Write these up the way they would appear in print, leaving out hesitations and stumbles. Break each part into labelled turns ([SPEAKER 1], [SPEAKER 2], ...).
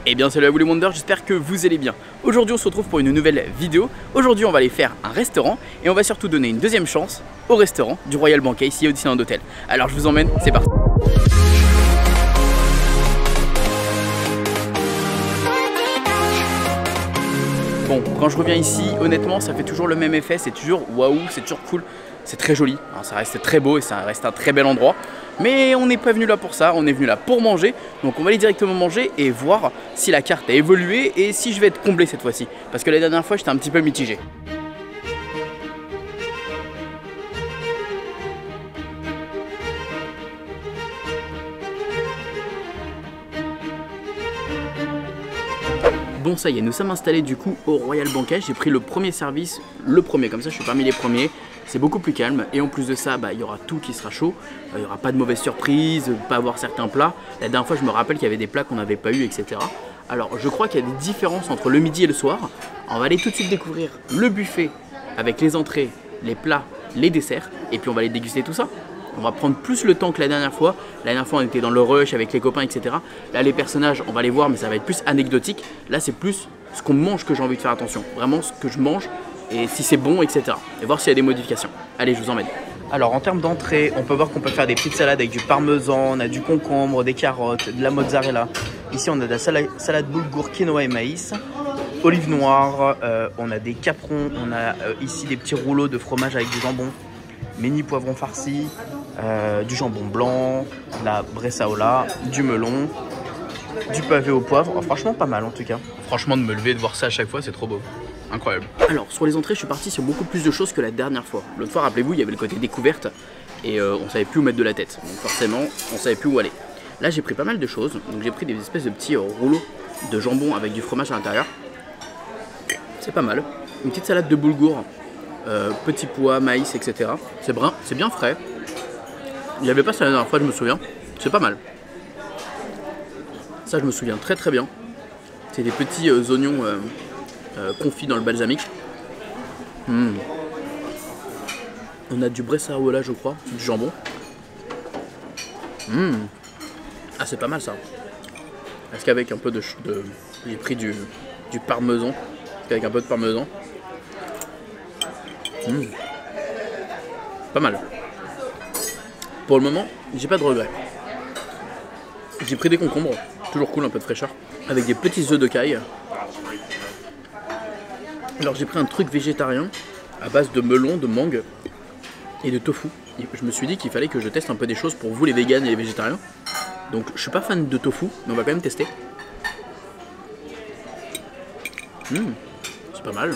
[SPEAKER 1] Eh bien salut à vous les Wonders, j'espère que vous allez bien. Aujourd'hui on se retrouve pour une nouvelle vidéo. Aujourd'hui on va aller faire un restaurant et on va surtout donner une deuxième chance au restaurant du Royal Banquet ici au Disneyland Hotel. Alors je vous emmène, c'est parti. Bon, quand je reviens ici, honnêtement ça fait toujours le même effet, c'est toujours waouh, c'est toujours cool. C'est très joli, hein, ça reste très beau et ça reste un très bel endroit. Mais on n'est pas venu là pour ça, on est venu là pour manger. Donc on va aller directement manger et voir si la carte a évolué et si je vais être comblé cette fois-ci. Parce que la dernière fois j'étais un petit peu mitigé. Bon ça y est, nous sommes installés du coup au Royal Banquet. J'ai pris le premier service, comme ça je suis parmi les premiers. C'est beaucoup plus calme et en plus de ça, il y aura tout qui sera chaud. Il n'y aura pas de mauvaises surprises, pas avoir certains plats. La dernière fois je me rappelle qu'il y avait des plats qu'on n'avait pas eu, etc. Alors je crois qu'il y a des différences entre le midi et le soir. On va aller tout de suite découvrir le buffet avec les entrées, les plats, les desserts. Et puis on va aller déguster tout ça. On va prendre plus le temps que la dernière fois. La dernière fois on était dans le rush avec les copains, etc. Là les personnages on va les voir mais ça va être plus anecdotique. Là c'est plus ce qu'on mange que j'ai envie de faire attention. Vraiment ce que je mange et si c'est bon, etc. Et voir s'il y a des modifications. Allez, je vous emmène. Alors en termes d'entrée, on peut voir qu'on peut faire des petites salades avec du parmesan, on a du concombre, des carottes, de la mozzarella. Ici on a de la salade boulgour, quinoa et maïs. Olive noire, on a des caprons, on a ici des petits rouleaux de fromage avec du jambon, mini poivron farci, du jambon blanc, de la bressaola, du melon, du pavé au poivre. Oh, franchement pas mal en tout cas. Franchement de me lever de voir ça à chaque fois c'est trop beau. Incroyable. Alors sur les entrées je suis parti sur beaucoup plus de choses que la dernière fois. L'autre fois rappelez-vous il y avait le côté découverte et on savait plus où mettre de la tête. Donc forcément on savait plus où aller. Là j'ai pris pas mal de choses. Donc j'ai pris des espèces de petits rouleaux de jambon avec du fromage à l'intérieur. C'est pas mal. Une petite salade de boulgour, petits pois, maïs, etc. C'est brun, c'est bien frais. Il n'y avait pas ça la dernière fois je me souviens. C'est pas mal. Ça je me souviens très très bien. C'est des petits oignons confit dans le balsamique. On a du bressaola je crois, du jambon. Ah c'est pas mal ça. Est-ce qu'avec un peu de... J'ai pris du parmesan. Avec un peu de parmesan. Pas mal. Pour le moment, j'ai pas de regrets. J'ai pris des concombres, toujours cool, un peu de fraîcheur. Avec des petits œufs de caille. Alors j'ai pris un truc végétarien à base de melon, de mangue et de tofu. Et je me suis dit qu'il fallait que je teste un peu des choses pour vous les véganes et les végétariens. Donc je suis pas fan de tofu, mais on va quand même tester. C'est pas mal.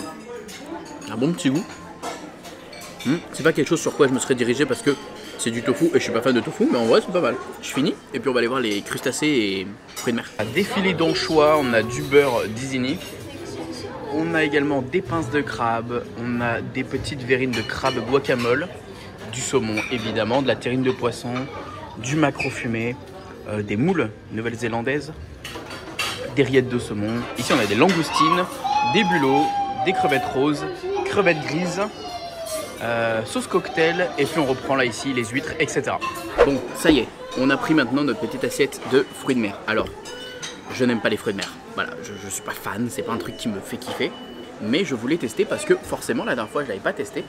[SPEAKER 1] Un bon petit goût. C'est pas quelque chose sur quoi je me serais dirigé parce que c'est du tofu et je suis pas fan de tofu, mais en vrai c'est pas mal. Je finis et puis on va aller voir les crustacés et fruits de mer. À défiler d'anchois, on a du beurre d'Isigny. On a également des pinces de crabe, on a des petites verrines de crabe guacamole, du saumon évidemment, de la terrine de poisson, du maquereau fumé, des moules nouvelle-zélandaises, des rillettes de saumon. Ici on a des langoustines, des bulots, des crevettes roses, crevettes grises, sauce cocktail et puis on reprend là ici les huîtres, etc. Bon ça y est, on a pris maintenant notre petite assiette de fruits de mer. Alors, je n'aime pas les fruits de mer. Voilà, je suis pas fan, c'est pas un truc qui me fait kiffer. Mais je voulais tester parce que forcément la dernière fois je l'avais pas testé.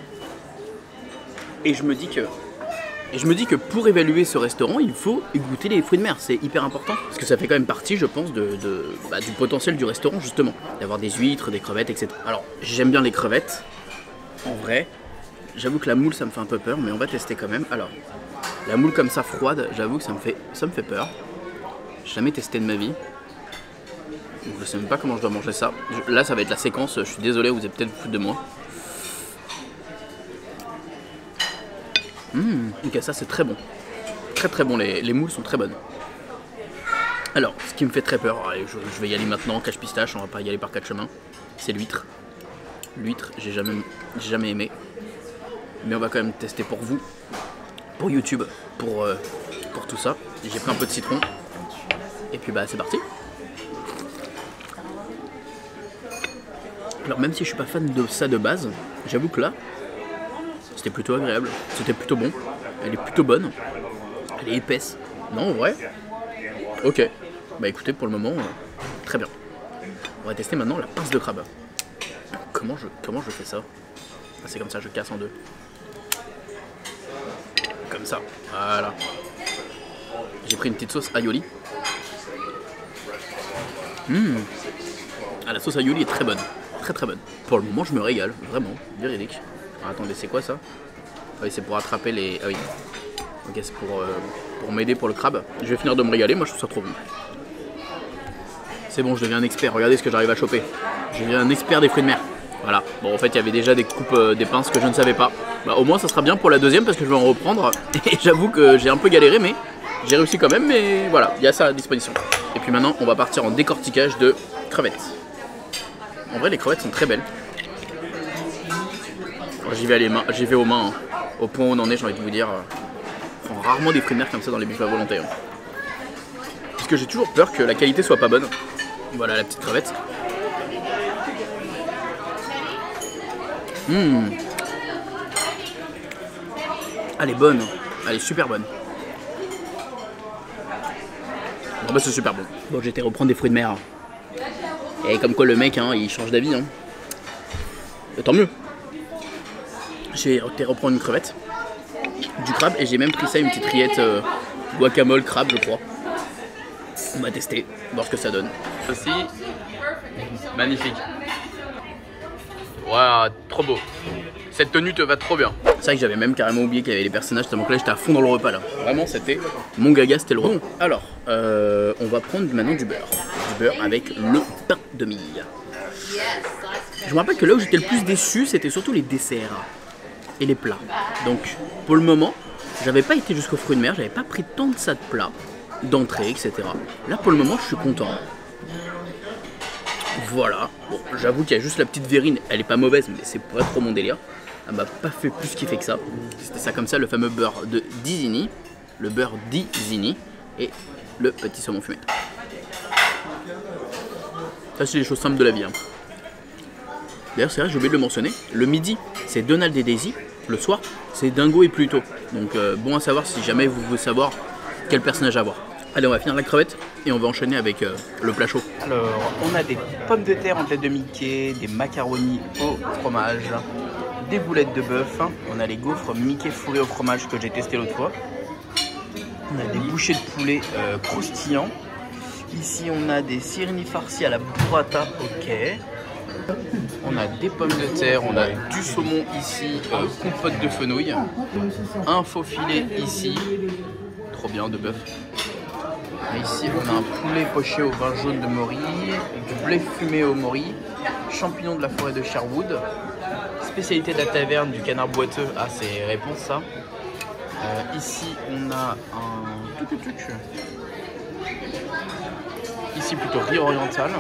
[SPEAKER 1] Et je me dis que pour évaluer ce restaurant, il faut goûter les fruits de mer. C'est hyper important. Parce que ça fait quand même partie, je pense, du potentiel du restaurant justement. D'avoir des huîtres, des crevettes, etc. Alors, j'aime bien les crevettes. En vrai, j'avoue que la moule ça me fait un peu peur, mais on va tester quand même. Alors, la moule comme ça froide, j'avoue que ça me fait peur. J'ai jamais testé de ma vie. Donc je sais même pas comment je dois manger ça. Là ça va être la séquence, je suis désolé, vous êtes peut-être foutu de moi. Ok, ça c'est très bon. Très très bon, les moules sont très bonnes. Alors, ce qui me fait très peur, allez, je vais y aller maintenant, cache pistache, on va pas y aller par quatre chemins. C'est l'huître. L'huître, j'ai jamais aimé. Mais on va quand même tester pour vous, pour YouTube, pour tout ça. J'ai pris un peu de citron. Et puis c'est parti. Alors même si je suis pas fan de ça de base, j'avoue que là, c'était plutôt agréable, c'était plutôt bon, elle est plutôt bonne, elle est épaisse. Non en vrai, ok, bah écoutez pour le moment, très bien. On va tester maintenant la pince de crabe. Comment je fais ça? Ah, c'est comme ça, je casse en deux. Comme ça, voilà. J'ai pris une petite sauce aioli. Ah, la sauce aioli est très bonne. Très très bonne. Pour le moment, je me régale. Vraiment, véridique. Alors, attendez, c'est quoi ça? Ah oui, c'est pour attraper les... Ah oui. Ok, c'est pour m'aider pour le crabe. Je vais finir de me régaler, moi je trouve ça trop bon. C'est bon, je deviens un expert. Regardez ce que j'arrive à choper. Je deviens un expert des fruits de mer. Voilà. Bon, en fait, il y avait déjà des coupes, des pinces que je ne savais pas. Bah, au moins, ça sera bien pour la deuxième parce que je vais en reprendre. Et j'avoue que j'ai un peu galéré, mais j'ai réussi quand même. Mais voilà, il y a ça à disposition. Et puis maintenant, on va partir en décortiquage de crevettes. En vrai, les crevettes sont très belles. J'y vais aux mains. Hein. Au point où on en est, j'ai envie de vous dire. Je prends rarement des fruits de mer comme ça dans les buffets à volonté. Hein. Parce que j'ai toujours peur que la qualité soit pas bonne. Voilà la petite crevette. Elle est bonne, elle est super bonne. Bon bah c'est super bon. Bon, j'ai été reprendre des fruits de mer. Et comme quoi le mec, hein, il change d'avis. Hein. Et tant mieux. J'ai été reprendre une crevette, du crabe, et j'ai même pris ça, une petite rillette guacamole crabe, je crois. On va tester, voir ce que ça donne. Aussi, magnifique. Waouh, trop beau. Cette tenue te va trop bien. C'est vrai que j'avais même carrément oublié qu'il y avait les personnages, tellement que là j'étais à fond dans le repas là. Vraiment, c'était mon gaga, c'était le repas. Alors, on va prendre maintenant du beurre. Du beurre avec le pain de mie. Je me rappelle que là où j'étais le plus déçu, c'était surtout les desserts et les plats. Donc, pour le moment, j'avais pas été jusqu'aux fruits de mer, j'avais pas pris tant de ça de plats, d'entrée, etc. Là, pour le moment, je suis content. Voilà. Bon, j'avoue qu'il y a juste la petite verrine, elle est pas mauvaise, mais c'est pas trop mon délire. Elle m'a pas fait plus kiffer que ça. C'était ça comme ça, le fameux beurre de Dizini, le beurre Dizini et le petit saumon fumé. Ça, c'est les choses simples de la vie. Hein. D'ailleurs, c'est vrai, j'ai oublié de le mentionner. Le midi, c'est Donald et Daisy. Le soir, c'est Dingo et Pluto. Donc, bon à savoir si jamais vous voulez savoir quel personnage avoir. Allez, on va finir la crevette et on va enchaîner avec le plat chaud. Alors, on a des pommes de terre en tête de Mickey, des macaronis au fromage, des boulettes de bœuf. On a les gaufres Mickey fourrés au fromage que j'ai testé l'autre fois. On a des bouchées de poulet croustillants. Ici, on a des sirini farcis à la burrata, ok. On a des pommes de terre, on a du saumon ici, compote de fenouil, un faux filet ici, trop bien, de bœuf. Ici, on a un poulet poché au vin jaune de Maury, du blé fumé au Maury, champignons de la forêt de Sherwood, spécialité de la taverne du canard boiteux. Ah, c'est réponse ça. Ici, on a un tuc. Ici, plutôt riz oriental.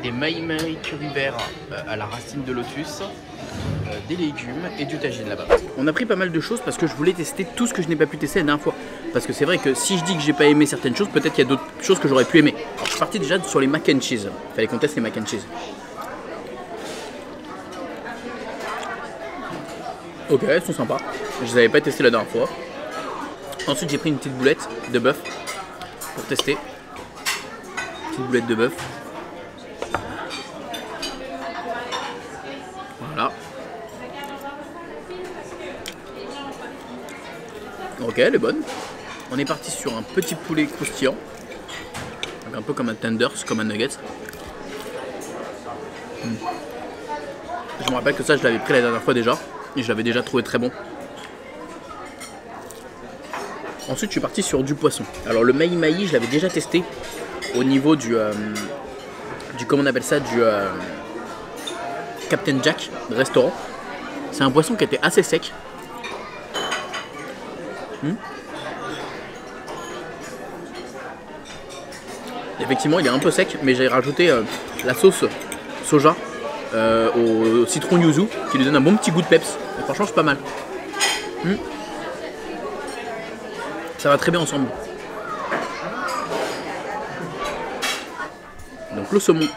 [SPEAKER 1] Des maï curry vert à la racine de lotus, des légumes et du tagine là-bas. On a pris pas mal de choses parce que je voulais tester tout ce que je n'ai pas pu tester la dernière fois. Parce que c'est vrai que si je dis que j'ai pas aimé certaines choses, peut-être qu'il y a d'autres choses que j'aurais pu aimer. Alors je suis parti déjà sur les mac and cheese. Il fallait qu'on teste les mac and cheese. Ok, elles sont sympas. Je les avais pas testé la dernière fois. Ensuite j'ai pris une petite boulette de bœuf pour tester. Petite boulette de bœuf. Voilà. Ok, elle est bonne. On est parti sur un petit poulet croustillant. Donc un peu comme un tenders, comme un nugget. Je me rappelle que ça, je l'avais pris la dernière fois déjà. Et je l'avais déjà trouvé très bon. Ensuite, je suis parti sur du poisson. Alors le maï, je l'avais déjà testé au niveau du comment on appelle ça, du Captain Jack restaurant. C'est un poisson qui était assez sec. Effectivement, il est un peu sec, mais j'ai rajouté la sauce soja au citron yuzu qui lui donne un bon petit goût de peps. Et franchement, c'est pas mal. Ça va très bien ensemble. Donc le saumon,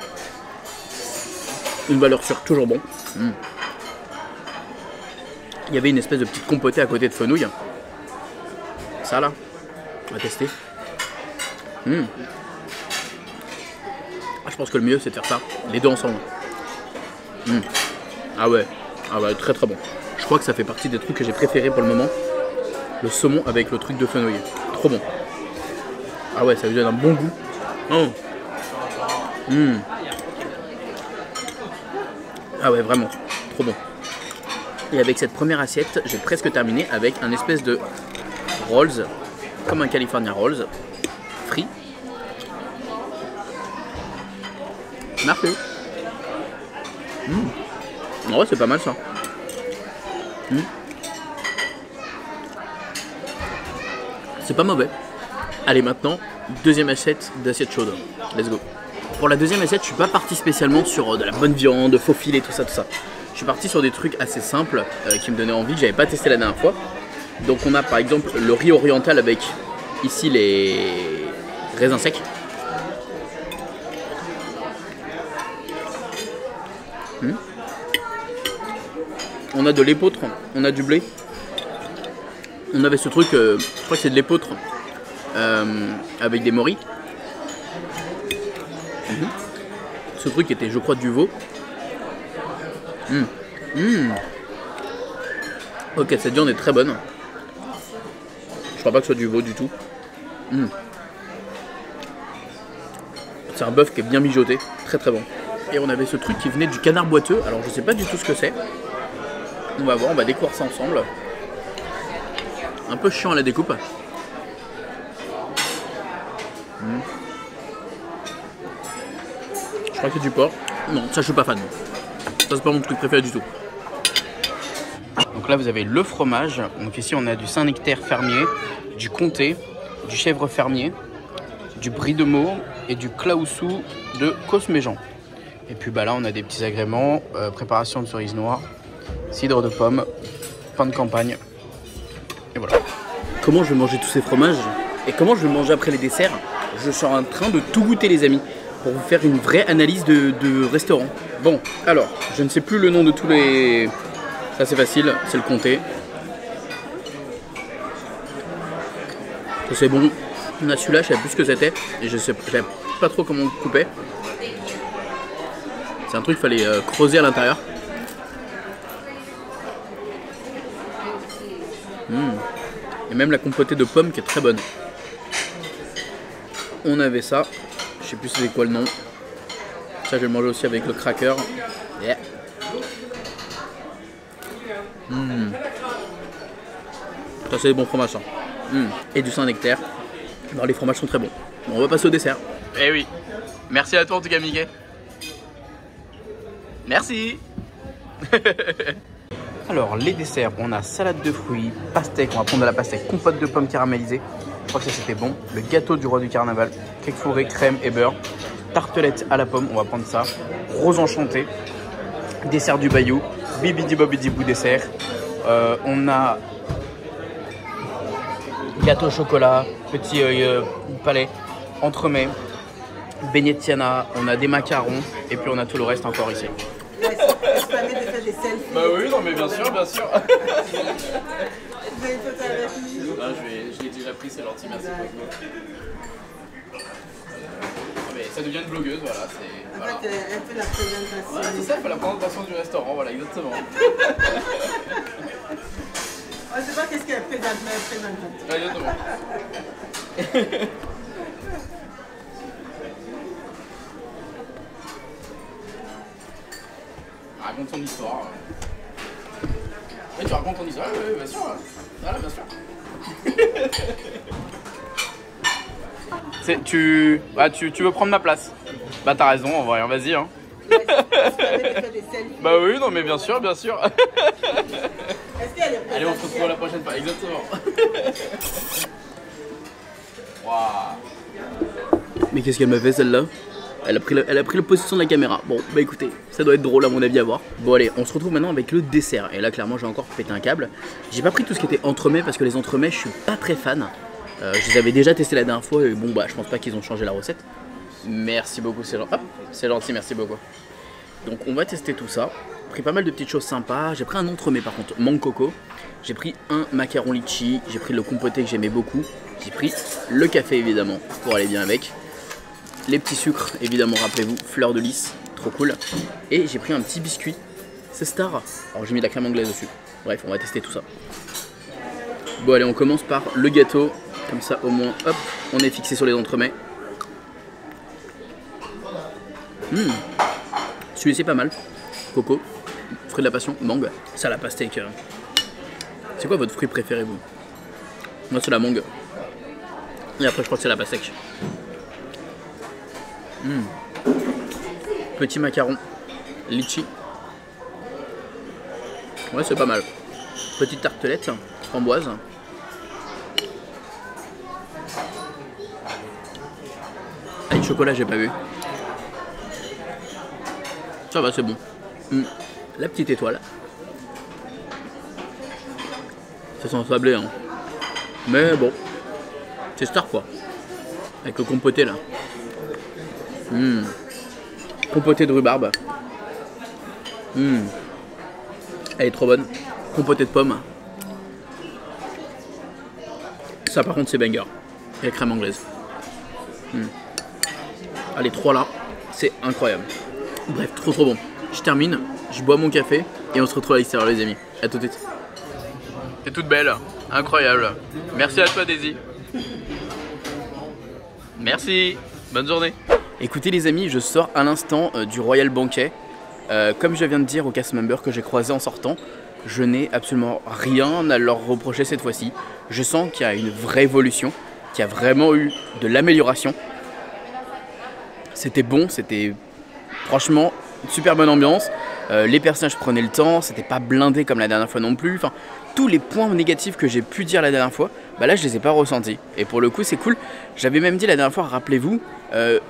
[SPEAKER 1] une valeur sûre, toujours bon. Il y avait une espèce de petite compotée à côté de fenouil. Ça là, on va tester. Je pense que le mieux c'est de faire ça, les deux ensemble. Ah ouais, très très bon. Je crois que ça fait partie des trucs que j'ai préférés pour le moment. Le saumon avec le truc de fenouil. Trop bon. Ah ouais, ça lui donne un bon goût. Oh. Ah ouais, vraiment, trop bon. Et avec cette première assiette, j'ai presque terminé avec un espèce de rolls, comme un California Rolls, frit. Merci. En vrai, c'est pas mal ça. C'est pas mauvais. Allez, maintenant, deuxième assiette d'assiette chaude. Let's go. Pour la deuxième assiette, je suis pas parti spécialement sur de la bonne viande, faux filet, tout ça, tout ça. Je suis parti sur des trucs assez simples qui me donnaient envie, que j'avais pas testé la dernière fois. Donc on a par exemple le riz oriental avec ici les raisins secs. On a de l'épeautre, on a du blé. On avait ce truc, je crois que c'est de l'épeautre avec des moris. Ce truc était, je crois, du veau. Ok, cette viande est très bonne. Je crois pas que ce soit du veau du tout. C'est un bœuf qui est bien mijoté, très très bon. Et on avait ce truc qui venait du canard boiteux. Alors je sais pas du tout ce que c'est. On va voir, on va découvrir ça ensemble. Un peu chiant à la découpe. Je crois que c'est du porc. Non, ça je suis pas fan. Ça c'est pas mon truc préféré du tout. Donc là vous avez le fromage. Donc ici on a du Saint-Nectaire fermier, du comté, du chèvre fermier, du brie de Meaux et du claoussou de Cosméjean. Et puis bah là on a des petits agréments, préparation de cerises noires, cidre de pomme, pain de campagne. Et voilà. Comment je vais manger tous ces fromages et comment je vais manger après les desserts? Je suis en train de tout goûter les amis, pour vous faire une vraie analyse de restaurant. Bon, alors, je ne sais plus le nom de tous les... Ça c'est facile, c'est le comté. Ça c'est bon. On a celui-là, je savais plus ce que c'était. Et je savais pas trop comment on coupait. C'est un truc qu'il fallait creuser à l'intérieur. Et même la compotée de pommes qui est très bonne. On avait ça. Je sais plus c'est quoi le nom. Ça je vais le manger aussi avec le cracker. Yeah. Ça c'est des bons fromages ça. Et du Saint-Nectaire. Non, les fromages sont très bons. Bon, on va passer au dessert. Eh oui. Merci à toi en tout cas Mickey. Merci. Alors les desserts, on a salade de fruits, pastèque, on va prendre de la pastèque, compote de pommes caramélisée. Je crois que ça c'était bon. Le gâteau du roi du carnaval, cake fourré, crème et beurre. Tartelette à la pomme, on va prendre ça. Rose enchantée. Dessert du Bayou. Bibidi bobidi bou dessert. On a gâteau au chocolat, petit palais, entremets, beignet de Tiana. On a des macarons et puis on a tout le reste encore ici. Bah oui, non mais bien sûr, bien sûr. Je l'ai déjà pris, c'est gentil, merci beaucoup. Mais ça devient une blogueuse, voilà. En fait, elle fait la présentation. Voilà, c'est ça, elle fait la présentation du restaurant, voilà, exactement. On ne sait pas qu'est-ce qu'elle présente, mais elle présente. Exactement. Raconte ton histoire. Oui, tu racontes ton histoire, oui, bien sûr. Voilà, bien sûr. Tu veux prendre ma place? Bah t'as raison, en vrai, vas-y. Hein. Bah oui, non mais bien sûr, bien sûr. Allez, on se retrouve la prochaine fois, exactement. Wow. Mais qu'est-ce qu'elle m'a fait celle-là? Elle a pris la position de la caméra. Bon, bah écoutez, ça doit être drôle à mon avis à voir. Bon allez, on se retrouve maintenant avec le dessert. Et là, clairement, j'ai encore pété un câble. J'ai pas pris tout ce qui était entremets parce que les entremets, je suis pas très fan. Je les avais déjà testés la dernière fois et bon, bah je pense pas qu'ils ont changé la recette. Merci beaucoup, c'est gentil. Hop, c'est gentil, merci beaucoup. Donc on va tester tout ça. J'ai pris pas mal de petites choses sympas. J'ai pris un entremets par contre, mangue coco. J'ai pris un macaron litchi. J'ai pris le compoté que j'aimais beaucoup. J'ai pris le café évidemment pour aller bien avec. les petits sucres, évidemment, rappelez-vous, fleur de lys, trop cool. Et j'ai pris un petit biscuit, c'est Star. Alors j'ai mis de la crème anglaise dessus. Bref, on va tester tout ça. Bon allez, on commence par le gâteau. Comme ça au moins, hop, on est fixé sur les entremets. Celui-ci c'est pas mal. Coco, fruit de la passion, mangue. Ça la pastèque. C'est quoi votre fruit préféré vous? Moi c'est la mangue. Et après je crois que c'est la pastèque. Petit macaron, litchi. Ouais c'est pas mal. Petite tartelette, framboise. Avec chocolat j'ai pas vu. Ça va c'est bon. La petite étoile. C'est sans sablé hein. Mais bon. C'est Star quoi. Avec le compoté là. Compoté de rhubarbe. Elle est trop bonne. Compoté de pommes. Ça par contre c'est banger. Et la crème anglaise. Allez, 3 là, c'est incroyable. Bref, trop bon. Je termine, je bois mon café et on se retrouve à l'extérieur les amis. A tout de suite. C'est toute belle, incroyable. Merci à toi Daisy. Merci, bonne journée. Écoutez les amis, je sors à l'instant du Royal Banquet. Comme je viens de dire aux cast members que j'ai croisé en sortant, je n'ai absolument rien à leur reprocher cette fois-ci. Je sens qu'il y a une vraie évolution, qu'il y a vraiment eu de l'amélioration. C'était bon, c'était franchement une super bonne ambiance. Les personnages prenaient le temps, c'était pas blindé comme la dernière fois non plus. Enfin, tous les points négatifs que j'ai pu dire la dernière fois, bah là je les ai pas ressentis. Et pour le coup c'est cool. J'avais même dit la dernière fois, rappelez-vous,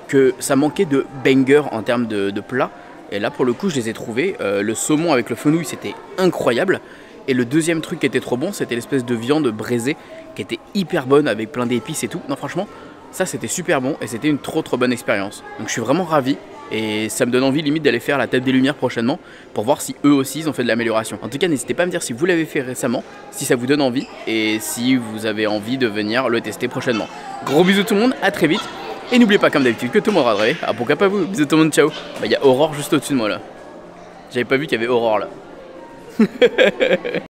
[SPEAKER 1] que ça manquait de banger en termes de plats. Et là pour le coup je les ai trouvés. Le saumon avec le fenouil c'était incroyable. Et le deuxième truc qui était trop bon, c'était l'espèce de viande braisée qui était hyper bonne avec plein d'épices et tout. Non franchement, ça c'était super bon et c'était une trop bonne expérience. Donc je suis vraiment ravi et ça me donne envie limite d'aller faire la table des lumières prochainement pour voir si eux aussi ils ont fait de l'amélioration. En tout cas n'hésitez pas à me dire si vous l'avez fait récemment, si ça vous donne envie et si vous avez envie de venir le tester prochainement. Gros bisous tout le monde, à très vite et n'oubliez pas comme d'habitude que tout le monde radrait. Ah pourquoi pas vous, bisous tout le monde, ciao. Bah il y a Aurore juste au-dessus de moi là. J'avais pas vu qu'il y avait Aurore là.